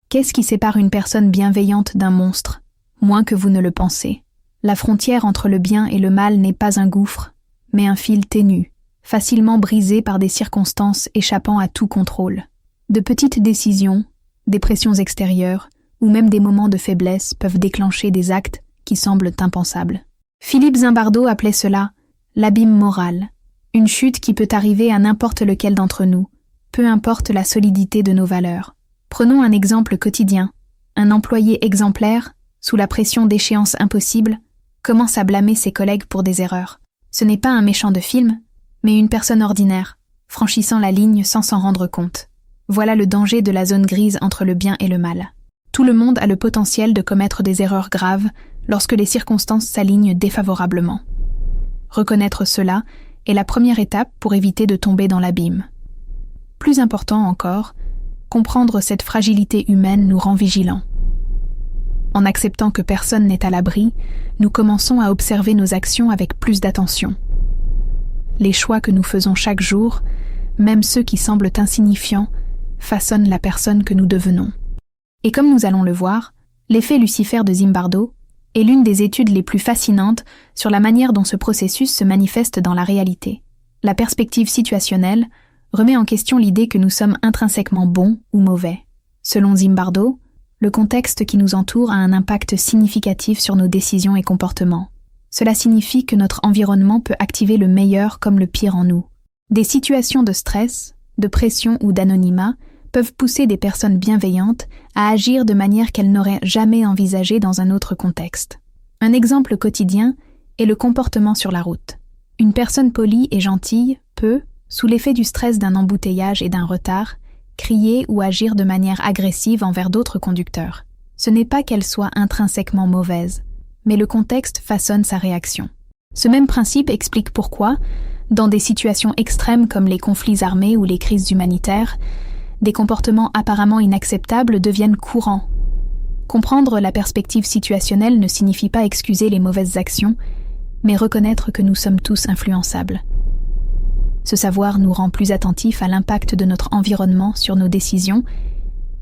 Qu'est-ce qui sépare une personne bienveillante d'un monstre? Moins que vous ne le pensez. La frontière entre le bien et le mal n'est pas un gouffre, mais un fil ténu, facilement brisé par des circonstances échappant à tout contrôle. De petites décisions, des pressions extérieures, ou même des moments de faiblesse peuvent déclencher des actes qui semblent impensables. Philippe Zimbardo appelait cela « l'abîme moral », une chute qui peut arriver à n'importe lequel d'entre nous, peu importe la solidité de nos valeurs. Prenons un exemple quotidien. Un employé exemplaire, sous la pression d'échéances impossibles, commence à blâmer ses collègues pour des erreurs. Ce n'est pas un méchant de film, mais une personne ordinaire, franchissant la ligne sans s'en rendre compte. Voilà le danger de la zone grise entre le bien et le mal. Tout le monde a le potentiel de commettre des erreurs graves lorsque les circonstances s'alignent défavorablement. Reconnaître cela est la première étape pour éviter de tomber dans l'abîme. Plus important encore, comprendre cette fragilité humaine nous rend vigilants. En acceptant que personne n'est à l'abri, nous commençons à observer nos actions avec plus d'attention. Les choix que nous faisons chaque jour, même ceux qui semblent insignifiants, façonnent la personne que nous devenons. Et comme nous allons le voir, l'effet Lucifer de Zimbardo est l'une des études les plus fascinantes sur la manière dont ce processus se manifeste dans la réalité. La perspective situationnelle remet en question l'idée que nous sommes intrinsèquement bons ou mauvais. Selon Zimbardo, le contexte qui nous entoure a un impact significatif sur nos décisions et comportements. Cela signifie que notre environnement peut activer le meilleur comme le pire en nous. Des situations de stress, de pression ou d'anonymat peuvent pousser des personnes bienveillantes à agir de manière qu'elles n'auraient jamais envisagée dans un autre contexte. Un exemple quotidien est le comportement sur la route. Une personne polie et gentille peut, sous l'effet du stress d'un embouteillage et d'un retard, crier ou agir de manière agressive envers d'autres conducteurs. Ce n'est pas qu'elle soit intrinsèquement mauvaise, mais le contexte façonne sa réaction. Ce même principe explique pourquoi, dans des situations extrêmes comme les conflits armés ou les crises humanitaires, des comportements apparemment inacceptables deviennent courants. Comprendre la perspective situationnelle ne signifie pas excuser les mauvaises actions, mais reconnaître que nous sommes tous influençables. Ce savoir nous rend plus attentifs à l'impact de notre environnement sur nos décisions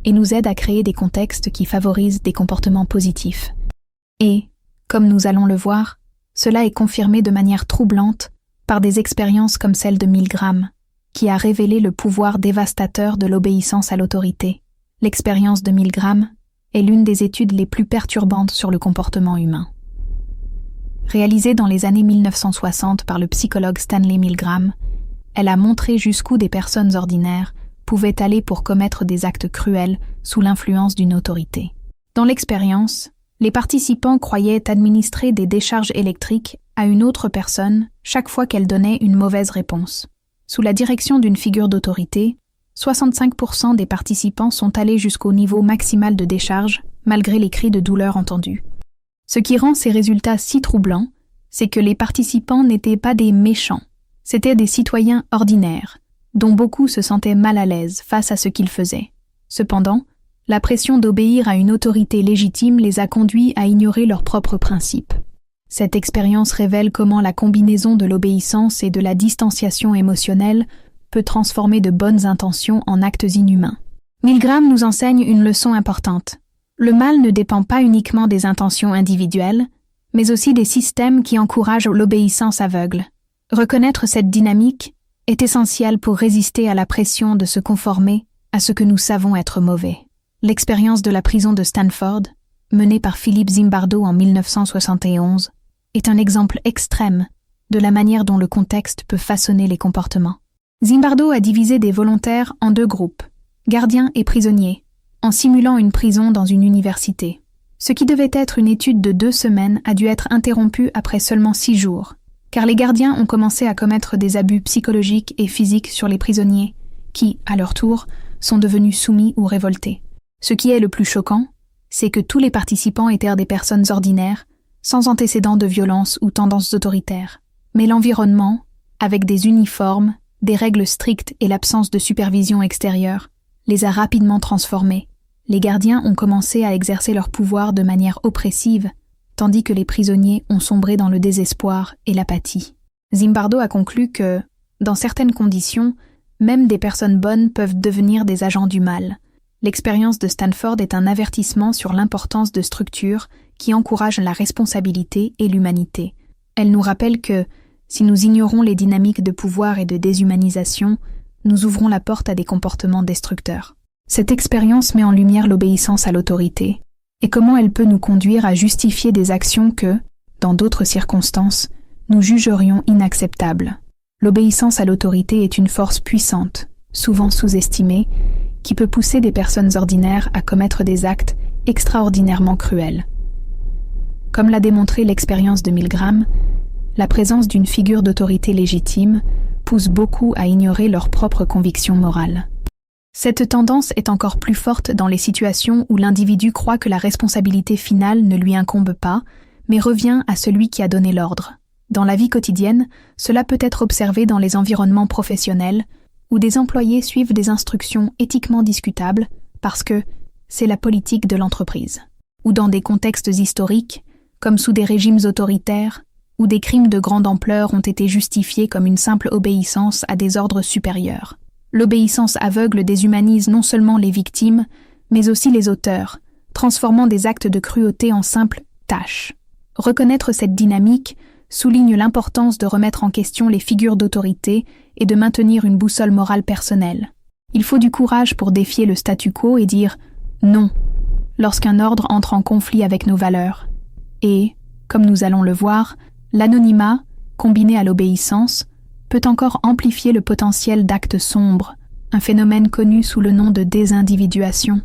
et nous aide à créer des contextes qui favorisent des comportements positifs. Et, comme nous allons le voir, cela est confirmé de manière troublante par des expériences comme celle de Milgram, qui a révélé le pouvoir dévastateur de l'obéissance à l'autorité. L'expérience de Milgram est l'une des études les plus perturbantes sur le comportement humain. Réalisée dans les années 1960 par le psychologue Stanley Milgram, elle a montré jusqu'où des personnes ordinaires pouvaient aller pour commettre des actes cruels sous l'influence d'une autorité. Dans l'expérience, les participants croyaient administrer des décharges électriques à une autre personne chaque fois qu'elle donnait une mauvaise réponse. Sous la direction d'une figure d'autorité, 65% des participants sont allés jusqu'au niveau maximal de décharge malgré les cris de douleur entendus. Ce qui rend ces résultats si troublants, c'est que les participants n'étaient pas des méchants. C'étaient des citoyens ordinaires, dont beaucoup se sentaient mal à l'aise face à ce qu'ils faisaient. Cependant, la pression d'obéir à une autorité légitime les a conduits à ignorer leurs propres principes. Cette expérience révèle comment la combinaison de l'obéissance et de la distanciation émotionnelle peut transformer de bonnes intentions en actes inhumains. Milgram nous enseigne une leçon importante. Le mal ne dépend pas uniquement des intentions individuelles, mais aussi des systèmes qui encouragent l'obéissance aveugle. Reconnaître cette dynamique est essentiel pour résister à la pression de se conformer à ce que nous savons être mauvais. L'expérience de la prison de Stanford, menée par Philippe Zimbardo en 1971, est un exemple extrême de la manière dont le contexte peut façonner les comportements. Zimbardo a divisé des volontaires en deux groupes, gardiens et prisonniers, en simulant une prison dans une université. Ce qui devait être une étude de 2 semaines a dû être interrompu après seulement 6 jours, car les gardiens ont commencé à commettre des abus psychologiques et physiques sur les prisonniers, qui, à leur tour, sont devenus soumis ou révoltés. Ce qui est le plus choquant, c'est que tous les participants étaient des personnes ordinaires, sans antécédents de violence ou tendances autoritaires. Mais l'environnement, avec des uniformes, des règles strictes et l'absence de supervision extérieure, les a rapidement transformés. Les gardiens ont commencé à exercer leur pouvoir de manière oppressive, tandis que les prisonniers ont sombré dans le désespoir et l'apathie. Zimbardo a conclu que, dans certaines conditions, même des personnes bonnes peuvent devenir des agents du mal. L'expérience de Stanford est un avertissement sur l'importance de structures qui encouragent la responsabilité et l'humanité. Elle nous rappelle que, si nous ignorons les dynamiques de pouvoir et de déshumanisation, nous ouvrons la porte à des comportements destructeurs. Cette expérience met en lumière l'obéissance à l'autorité et comment elle peut nous conduire à justifier des actions que, dans d'autres circonstances, nous jugerions inacceptables. L'obéissance à l'autorité est une force puissante, souvent sous-estimée, qui peut pousser des personnes ordinaires à commettre des actes extraordinairement cruels. Comme l'a démontré l'expérience de Milgram, la présence d'une figure d'autorité légitime pousse beaucoup à ignorer leurs propres convictions morales. Cette tendance est encore plus forte dans les situations où l'individu croit que la responsabilité finale ne lui incombe pas, mais revient à celui qui a donné l'ordre. Dans la vie quotidienne, cela peut être observé dans les environnements professionnels, où des employés suivent des instructions éthiquement discutables parce que c'est la politique de l'entreprise, ou dans des contextes historiques, comme sous des régimes autoritaires, où des crimes de grande ampleur ont été justifiés comme une simple obéissance à des ordres supérieurs. L'obéissance aveugle déshumanise non seulement les victimes, mais aussi les auteurs, transformant des actes de cruauté en simples tâches. Reconnaître cette dynamique souligne l'importance de remettre en question les figures d'autorité et de maintenir une boussole morale personnelle. Il faut du courage pour défier le statu quo et dire « non » lorsqu'un ordre entre en conflit avec nos valeurs. Et, comme nous allons le voir, l'anonymat, combiné à l'obéissance, peut encore amplifier le potentiel d'actes sombres, un phénomène connu sous le nom de désindividuation.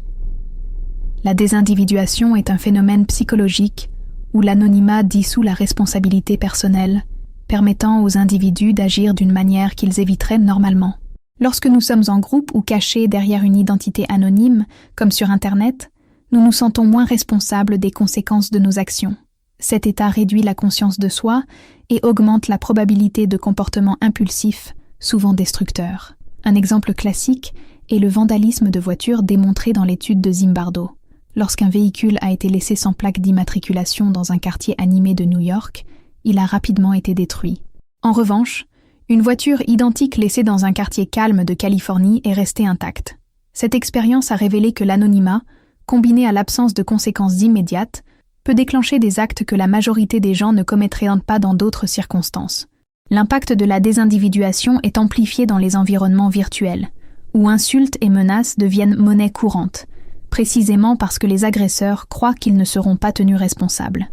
La désindividuation est un phénomène psychologique où l'anonymat dissout la responsabilité personnelle, permettant aux individus d'agir d'une manière qu'ils éviteraient normalement. Lorsque nous sommes en groupe ou cachés derrière une identité anonyme, comme sur Internet, nous nous sentons moins responsables des conséquences de nos actions. Cet état réduit la conscience de soi et augmente la probabilité de comportements impulsifs, souvent destructeurs. Un exemple classique est le vandalisme de voitures démontré dans l'étude de Zimbardo. Lorsqu'un véhicule a été laissé sans plaque d'immatriculation dans un quartier animé de New York, il a rapidement été détruit. En revanche, une voiture identique laissée dans un quartier calme de Californie est restée intacte. Cette expérience a révélé que l'anonymat, combiné à l'absence de conséquences immédiates, peut déclencher des actes que la majorité des gens ne commettraient pas dans d'autres circonstances. L'impact de la désindividuation est amplifié dans les environnements virtuels, où insultes et menaces deviennent monnaie courante, précisément parce que les agresseurs croient qu'ils ne seront pas tenus responsables.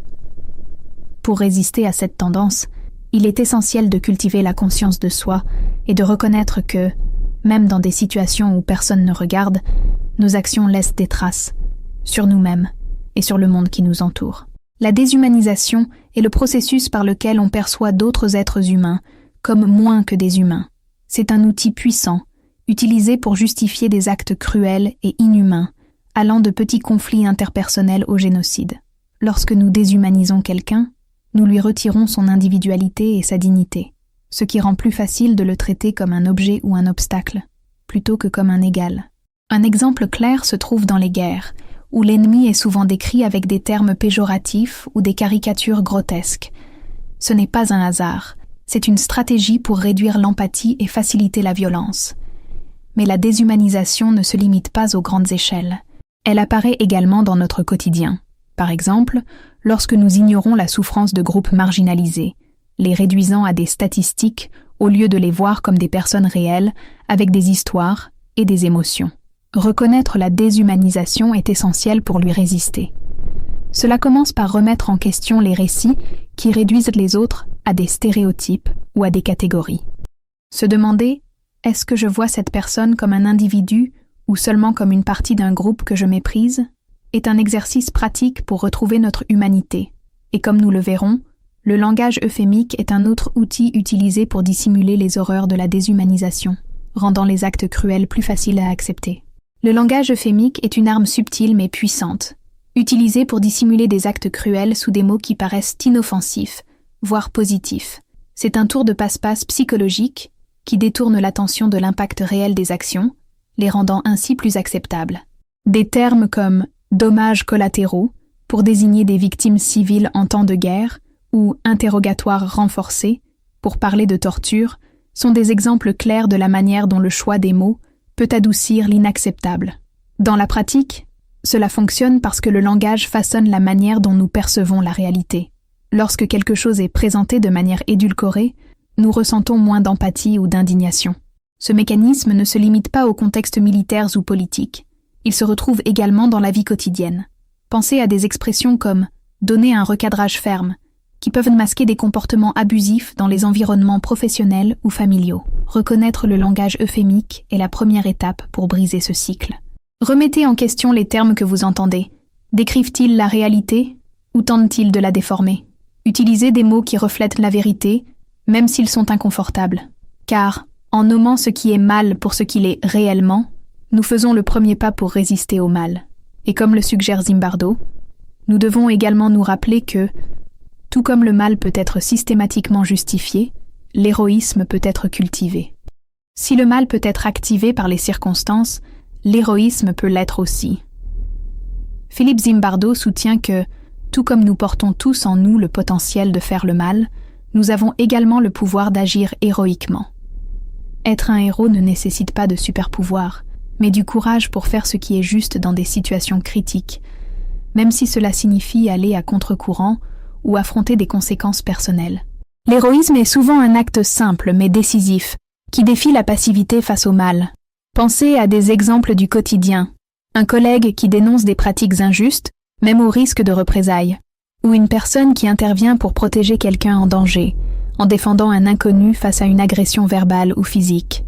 Pour résister à cette tendance, il est essentiel de cultiver la conscience de soi et de reconnaître que, même dans des situations où personne ne regarde, nos actions laissent des traces, sur nous-mêmes et sur le monde qui nous entoure. La déshumanisation est le processus par lequel on perçoit d'autres êtres humains comme moins que des humains. C'est un outil puissant, utilisé pour justifier des actes cruels et inhumains, allant de petits conflits interpersonnels au génocide. Lorsque nous déshumanisons quelqu'un, nous lui retirons son individualité et sa dignité, ce qui rend plus facile de le traiter comme un objet ou un obstacle, plutôt que comme un égal. Un exemple clair se trouve dans les guerres, où l'ennemi est souvent décrit avec des termes péjoratifs ou des caricatures grotesques. Ce n'est pas un hasard, c'est une stratégie pour réduire l'empathie et faciliter la violence. Mais la déshumanisation ne se limite pas aux grandes échelles. Elle apparaît également dans notre quotidien. Par exemple, lorsque nous ignorons la souffrance de groupes marginalisés, les réduisant à des statistiques au lieu de les voir comme des personnes réelles avec des histoires et des émotions. Reconnaître la déshumanisation est essentiel pour lui résister. Cela commence par remettre en question les récits qui réduisent les autres à des stéréotypes ou à des catégories. Se demander « est-ce que je vois cette personne comme un individu ou seulement comme une partie d'un groupe que je méprise ?» est un exercice pratique pour retrouver notre humanité. Et comme nous le verrons, le langage euphémique est un autre outil utilisé pour dissimuler les horreurs de la déshumanisation, rendant les actes cruels plus faciles à accepter. Le langage euphémique est une arme subtile mais puissante, utilisée pour dissimuler des actes cruels sous des mots qui paraissent inoffensifs, voire positifs. C'est un tour de passe-passe psychologique qui détourne l'attention de l'impact réel des actions, les rendant ainsi plus acceptables. Des termes comme « dommages collatéraux » pour désigner des victimes civiles en temps de guerre ou « interrogatoire renforcé » pour parler de torture sont des exemples clairs de la manière dont le choix des mots peut adoucir l'inacceptable. Dans la pratique, cela fonctionne parce que le langage façonne la manière dont nous percevons la réalité. Lorsque quelque chose est présenté de manière édulcorée, nous ressentons moins d'empathie ou d'indignation. Ce mécanisme ne se limite pas aux contextes militaires ou politiques. Il se retrouve également dans la vie quotidienne. Pensez à des expressions comme « donner un recadrage ferme », qui peuvent masquer des comportements abusifs dans les environnements professionnels ou familiaux. Reconnaître le langage euphémique est la première étape pour briser ce cycle. Remettez en question les termes que vous entendez. Décrivent-ils la réalité ou tentent-ils de la déformer? Utilisez des mots qui reflètent la vérité, même s'ils sont inconfortables. Car, en nommant ce qui est mal pour ce qu'il est réellement, nous faisons le premier pas pour résister au mal. Et comme le suggère Zimbardo, nous devons également nous rappeler que, tout comme le mal peut être systématiquement justifié, l'héroïsme peut être cultivé. Si le mal peut être activé par les circonstances, l'héroïsme peut l'être aussi. Philippe Zimbardo soutient que, tout comme nous portons tous en nous le potentiel de faire le mal, nous avons également le pouvoir d'agir héroïquement. Être un héros ne nécessite pas de super-pouvoir, mais du courage pour faire ce qui est juste dans des situations critiques, même si cela signifie aller à contre-courant ou affronter des conséquences personnelles. L'héroïsme est souvent un acte simple mais décisif, qui défie la passivité face au mal. Pensez à des exemples du quotidien. Un collègue qui dénonce des pratiques injustes, même au risque de représailles, ou une personne qui intervient pour protéger quelqu'un en danger, en défendant un inconnu face à une agression verbale ou physique.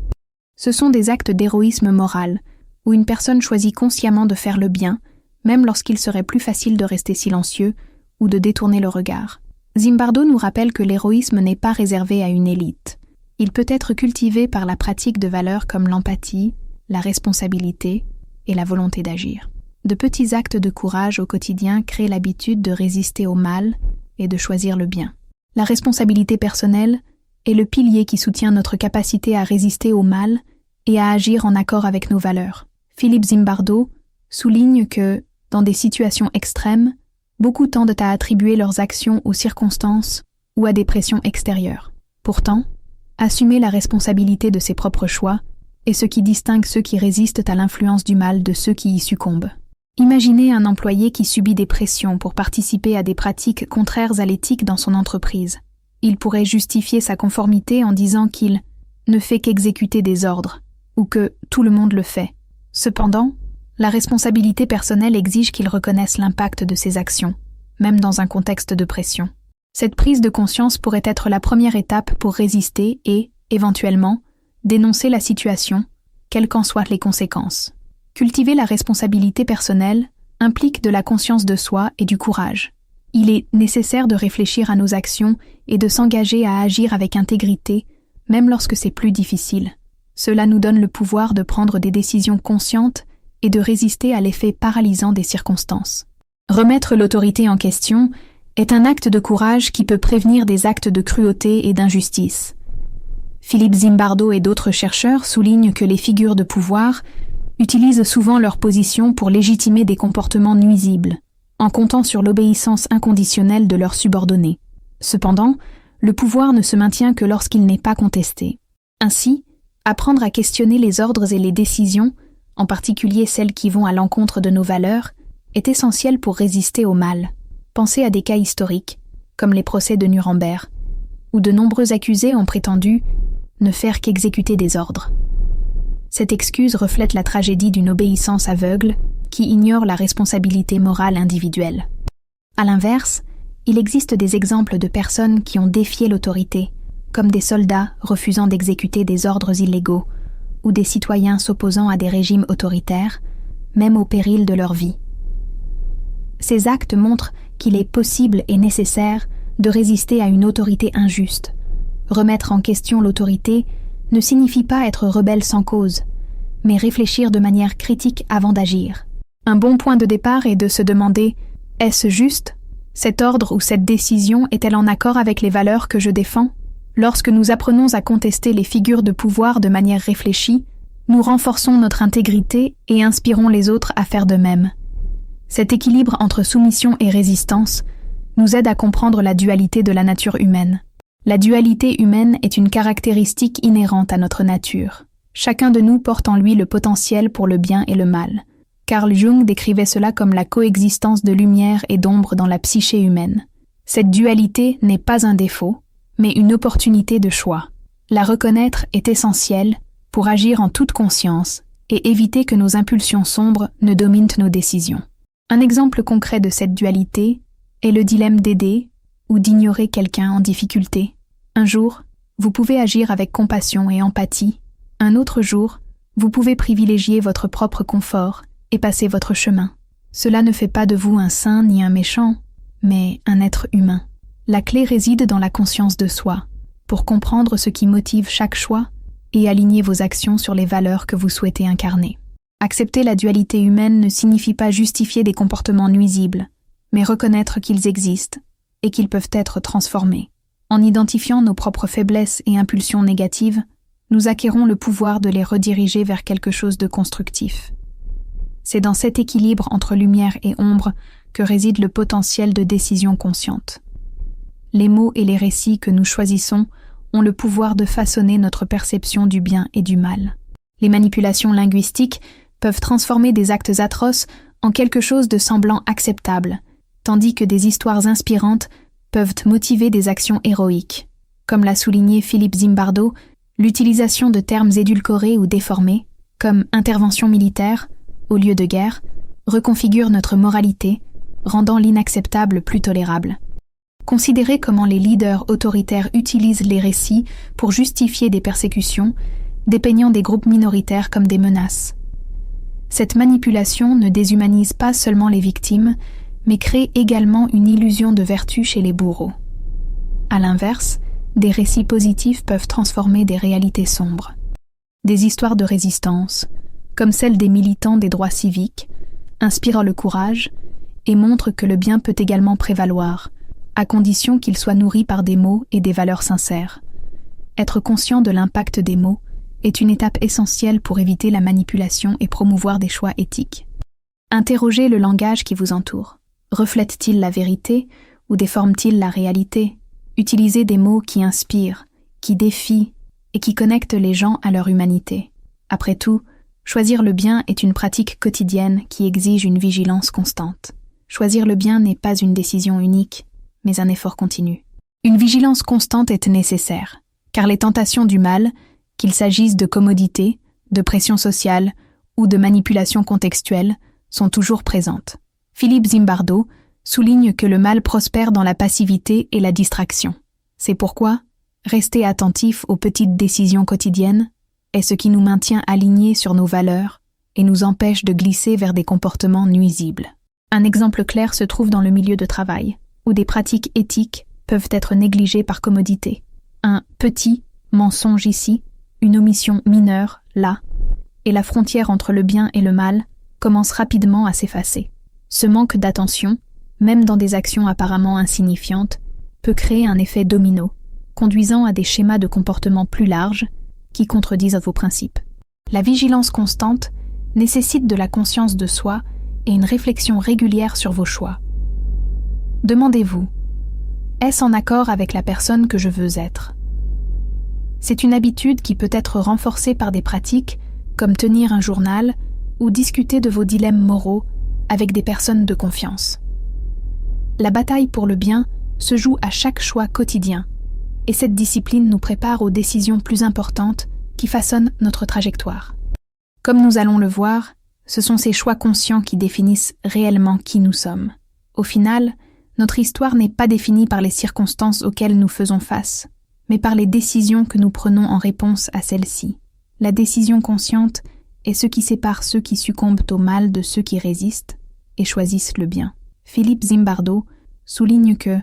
Ce sont des actes d'héroïsme moral, où une personne choisit consciemment de faire le bien, même lorsqu'il serait plus facile de rester silencieux ou de détourner le regard. Zimbardo nous rappelle que l'héroïsme n'est pas réservé à une élite. Il peut être cultivé par la pratique de valeurs comme l'empathie, la responsabilité et la volonté d'agir. De petits actes de courage au quotidien créent l'habitude de résister au mal et de choisir le bien. La responsabilité personnelle est le pilier qui soutient notre capacité à résister au mal et à agir en accord avec nos valeurs. Philippe Zimbardo souligne que, dans des situations extrêmes, beaucoup tendent à attribuer leurs actions aux circonstances ou à des pressions extérieures. Pourtant, assumer la responsabilité de ses propres choix est ce qui distingue ceux qui résistent à l'influence du mal de ceux qui y succombent. Imaginez un employé qui subit des pressions pour participer à des pratiques contraires à l'éthique dans son entreprise. Il pourrait justifier sa conformité en disant qu'il ne fait qu'exécuter des ordres, ou que tout le monde le fait. Cependant, la responsabilité personnelle exige qu'il reconnaisse l'impact de ses actions, même dans un contexte de pression. Cette prise de conscience pourrait être la première étape pour résister et, éventuellement, dénoncer la situation, quelles qu'en soient les conséquences. Cultiver la responsabilité personnelle implique de la conscience de soi et du courage. Il est nécessaire de réfléchir à nos actions et de s'engager à agir avec intégrité, même lorsque c'est plus difficile. Cela nous donne le pouvoir de prendre des décisions conscientes et de résister à l'effet paralysant des circonstances. Remettre l'autorité en question est un acte de courage qui peut prévenir des actes de cruauté et d'injustice. Philippe Zimbardo et d'autres chercheurs soulignent que les figures de pouvoir utilisent souvent leur position pour légitimer des comportements nuisibles, en comptant sur l'obéissance inconditionnelle de leurs subordonnés. Cependant, le pouvoir ne se maintient que lorsqu'il n'est pas contesté. Ainsi, apprendre à questionner les ordres et les décisions, en particulier celles qui vont à l'encontre de nos valeurs, est essentiel pour résister au mal. Pensez à des cas historiques, comme les procès de Nuremberg, où de nombreux accusés ont prétendu ne faire qu'exécuter des ordres. Cette excuse reflète la tragédie d'une obéissance aveugle qui ignore la responsabilité morale individuelle. À l'inverse, il existe des exemples de personnes qui ont défié l'autorité, comme des soldats refusant d'exécuter des ordres illégaux ou des citoyens s'opposant à des régimes autoritaires, même au péril de leur vie. Ces actes montrent qu'il est possible et nécessaire de résister à une autorité injuste. Remettre en question l'autorité ne signifie pas être rebelle sans cause, mais réfléchir de manière critique avant d'agir. Un bon point de départ est de se demander « Est-ce juste ? Cet ordre ou cette décision est-elle en accord avec les valeurs que je défends ?» Lorsque nous apprenons à contester les figures de pouvoir de manière réfléchie, nous renforçons notre intégrité et inspirons les autres à faire de même. Cet équilibre entre soumission et résistance nous aide à comprendre la dualité de la nature humaine. La dualité humaine est une caractéristique inhérente à notre nature. Chacun de nous porte en lui le potentiel pour le bien et le mal, Carl Jung décrivait cela comme la coexistence de lumière et d'ombre dans la psyché humaine. Cette dualité n'est pas un défaut, mais une opportunité de choix. La reconnaître est essentielle pour agir en toute conscience et éviter que nos impulsions sombres ne dominent nos décisions. Un exemple concret de cette dualité est le dilemme d'aider ou d'ignorer quelqu'un en difficulté. Un jour, vous pouvez agir avec compassion et empathie. Un autre jour, vous pouvez privilégier votre propre confort et passer votre chemin. Cela ne fait pas de vous un saint ni un méchant, mais un être humain. La clé réside dans la conscience de soi, pour comprendre ce qui motive chaque choix et aligner vos actions sur les valeurs que vous souhaitez incarner. Accepter la dualité humaine ne signifie pas justifier des comportements nuisibles, mais reconnaître qu'ils existent et qu'ils peuvent être transformés. En identifiant nos propres faiblesses et impulsions négatives, nous acquérons le pouvoir de les rediriger vers quelque chose de constructif. C'est dans cet équilibre entre lumière et ombre que réside le potentiel de décision consciente. Les mots et les récits que nous choisissons ont le pouvoir de façonner notre perception du bien et du mal. Les manipulations linguistiques peuvent transformer des actes atroces en quelque chose de semblant acceptable, tandis que des histoires inspirantes peuvent motiver des actions héroïques. Comme l'a souligné Philippe Zimbardo, l'utilisation de termes édulcorés ou déformés, comme intervention militaire, au lieu de guerre, reconfigure notre moralité, rendant l'inacceptable plus tolérable. Considérez comment les leaders autoritaires utilisent les récits pour justifier des persécutions, dépeignant des groupes minoritaires comme des menaces. Cette manipulation ne déshumanise pas seulement les victimes, mais crée également une illusion de vertu chez les bourreaux. À l'inverse, des récits positifs peuvent transformer des réalités sombres. Des histoires de résistance, comme celle des militants des droits civiques, inspirent le courage et montrent que le bien peut également prévaloir, à condition qu'il soit nourri par des mots et des valeurs sincères. Être conscient de l'impact des mots est une étape essentielle pour éviter la manipulation et promouvoir des choix éthiques. Interrogez le langage qui vous entoure. Reflète-t-il la vérité ou déforme-t-il la réalité? Utilisez des mots qui inspirent, qui défient et qui connectent les gens à leur humanité. Après tout, choisir le bien est une pratique quotidienne qui exige une vigilance constante. Choisir le bien n'est pas une décision unique, mais un effort continu. Une vigilance constante est nécessaire, car les tentations du mal, qu'il s'agisse de commodité, de pression sociale ou de manipulation contextuelle, sont toujours présentes. Philippe Zimbardo souligne que le mal prospère dans la passivité et la distraction. C'est pourquoi rester attentif aux petites décisions quotidiennes est ce qui nous maintient alignés sur nos valeurs et nous empêche de glisser vers des comportements nuisibles. Un exemple clair se trouve dans le milieu de travail, où des pratiques éthiques peuvent être négligées par commodité. Un petit mensonge ici, une omission mineure là, et la frontière entre le bien et le mal commence rapidement à s'effacer. Ce manque d'attention, même dans des actions apparemment insignifiantes, peut créer un effet domino, conduisant à des schémas de comportement plus larges qui contredisent vos principes. La vigilance constante nécessite de la conscience de soi et une réflexion régulière sur vos choix. Demandez-vous, est-ce en accord avec la personne que je veux être? C'est une habitude qui peut être renforcée par des pratiques comme tenir un journal ou discuter de vos dilemmes moraux avec des personnes de confiance. La bataille pour le bien se joue à chaque choix quotidien, et cette discipline nous prépare aux décisions plus importantes qui façonnent notre trajectoire. Comme nous allons le voir, ce sont ces choix conscients qui définissent réellement qui nous sommes. Au final, notre histoire n'est pas définie par les circonstances auxquelles nous faisons face, mais par les décisions que nous prenons en réponse à celles-ci. La décision consciente est ce qui sépare ceux qui succombent au mal de ceux qui résistent et choisissent le bien. Philippe Zimbardo souligne que,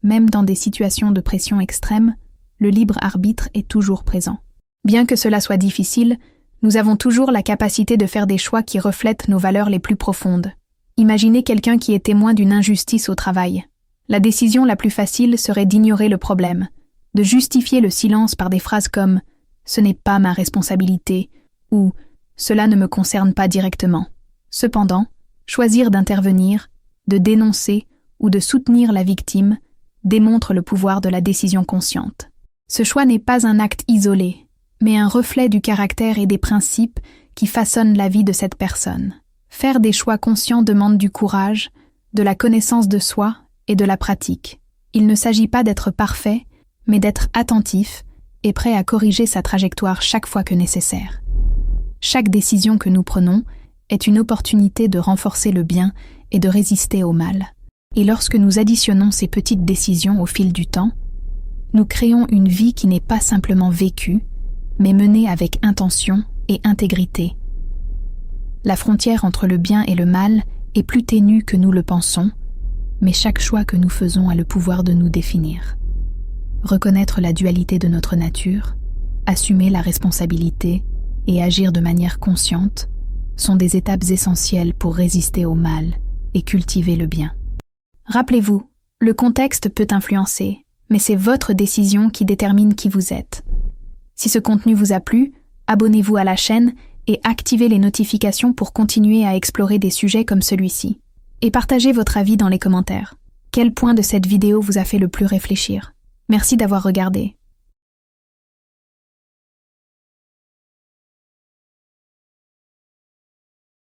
même dans des situations de pression extrême, le libre arbitre est toujours présent. Bien que cela soit difficile, nous avons toujours la capacité de faire des choix qui reflètent nos valeurs les plus profondes. Imaginez quelqu'un qui est témoin d'une injustice au travail. La décision la plus facile serait d'ignorer le problème, de justifier le silence par des phrases comme « ce n'est pas ma responsabilité » ou « cela ne me concerne pas directement ». Cependant, choisir d'intervenir, de dénoncer ou de soutenir la victime démontre le pouvoir de la décision consciente. Ce choix n'est pas un acte isolé, mais un reflet du caractère et des principes qui façonnent la vie de cette personne. Faire des choix conscients demande du courage, de la connaissance de soi et de la pratique. Il ne s'agit pas d'être parfait, mais d'être attentif et prêt à corriger sa trajectoire chaque fois que nécessaire. Chaque décision que nous prenons est une opportunité de renforcer le bien et de résister au mal. Et lorsque nous additionnons ces petites décisions au fil du temps, nous créons une vie qui n'est pas simplement vécue, mais menée avec intention et intégrité. La frontière entre le bien et le mal est plus ténue que nous le pensons, mais chaque choix que nous faisons a le pouvoir de nous définir. Reconnaître la dualité de notre nature, assumer la responsabilité et agir de manière consciente sont des étapes essentielles pour résister au mal et cultiver le bien. Rappelez-vous, le contexte peut influencer, mais c'est votre décision qui détermine qui vous êtes. Si ce contenu vous a plu, abonnez-vous à la chaîne et activez les notifications pour continuer à explorer des sujets comme celui-ci. Et partagez votre avis dans les commentaires. Quel point de cette vidéo vous a fait le plus réfléchir? Merci d'avoir regardé.